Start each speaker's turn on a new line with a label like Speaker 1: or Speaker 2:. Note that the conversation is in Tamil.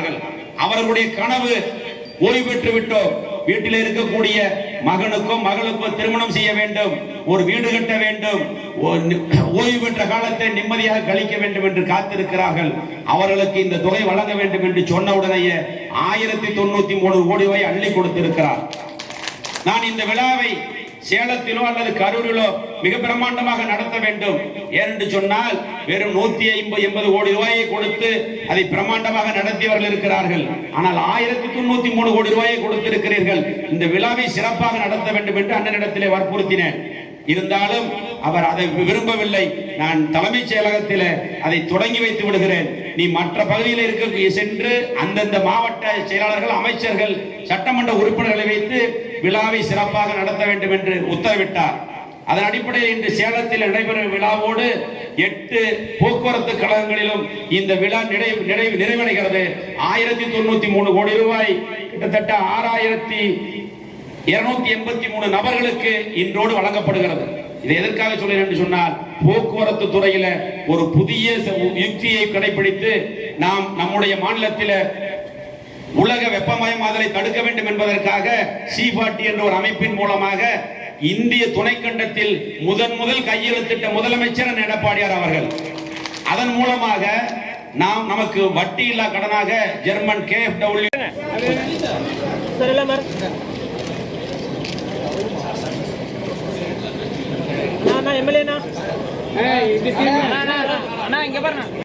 Speaker 1: கொண்டிருக்கிறார்கள். அவர்களுடைய கனவு ஓய்வு பெற்று விட்டோம், வீட்டில் இருக்கக்கூடிய மகனுக்கோ மகளுக்கோ திருமணம் செய்ய வேண்டும், ஒரு வீடு கட்ட வேண்டும், ஓய்வு பெற்ற காலத்தை நிம்மதியாக கழிக்க வேண்டும் என்று காத்திருக்கிறார்கள். அவர்களுக்கு இந்த தொகை வழங்க வேண்டும் என்று சொன்ன உடனேயே 1093 கோடி ரூபாய் அள்ளி கொடுத்திருக்கிறார். நான் இந்த விழாவை சேலத்திலோ அல்லது கரூரிலோ மிக பிரம்மாண்டமாக நடத்த வேண்டும். ஏனென்று சொன்னால் வெறும் 180 கோடி ரூபாயை கொடுத்து அதை பிரம்மாண்டமாக நடத்தியவர்கள் இருக்கிறார்கள். ஆனால் 1093 கோடி ரூபாயை கொடுத்திருக்கிறீர்கள். இந்த விழாவை சிறப்பாக நடத்த வேண்டும் என்று அண்ணனிடத்திலே வற்புறுத்தினேன். இருந்தாலும் அவர் அதை விரும்பவில்லை. நான் தலைமைச் செயலகத்தில் அதை தொடங்கி வைத்து விடுகிறேன், நீ மற்ற பகுதியில் இருக்க சென்று அந்தந்த மாவட்ட செயலாளர்கள், அமைச்சர்கள், சட்டமன்ற உறுப்பினர்களை வைத்து விழாவை சிறப்பாக நடத்த வேண்டும் என்று உத்தரவிட்டார். அதன் அடிப்படையில் இன்று சேலத்தில் நடைபெறும் விழாவோடு 8 போக்குவரத்து கழகங்களிலும் இந்த விழா நிறைவடைகிறது. 1093 கோடி ரூபாய், கிட்டத்தட்ட 6283 நபர்களுக்கு இன்றோடு வழங்கப்படுகிறது. இதை எதற்காக சொல்கிறேன் என்று சொன்னால், போக்குவரத்து துறையில ஒரு புதிய யுக்தியை கடைபிடித்து நாம் நம்முடைய மாநிலத்தில் உலக வெப்பமயமாதலை தடுக்க வேண்டும் என்பதற்காக C40 என்ற ஒரு அமைப்பின் மூலமாக இந்திய துணைக்கண்டத்தில் முதல் கையெழுத்திட்ட முதலமைச்சர் எடப்பாடியார் அவர்கள். அதன் மூலமாக நமக்கு வட்டி இல்லா கடனாக ஜெர்மன் KfW
Speaker 2: எம்எல்ஏ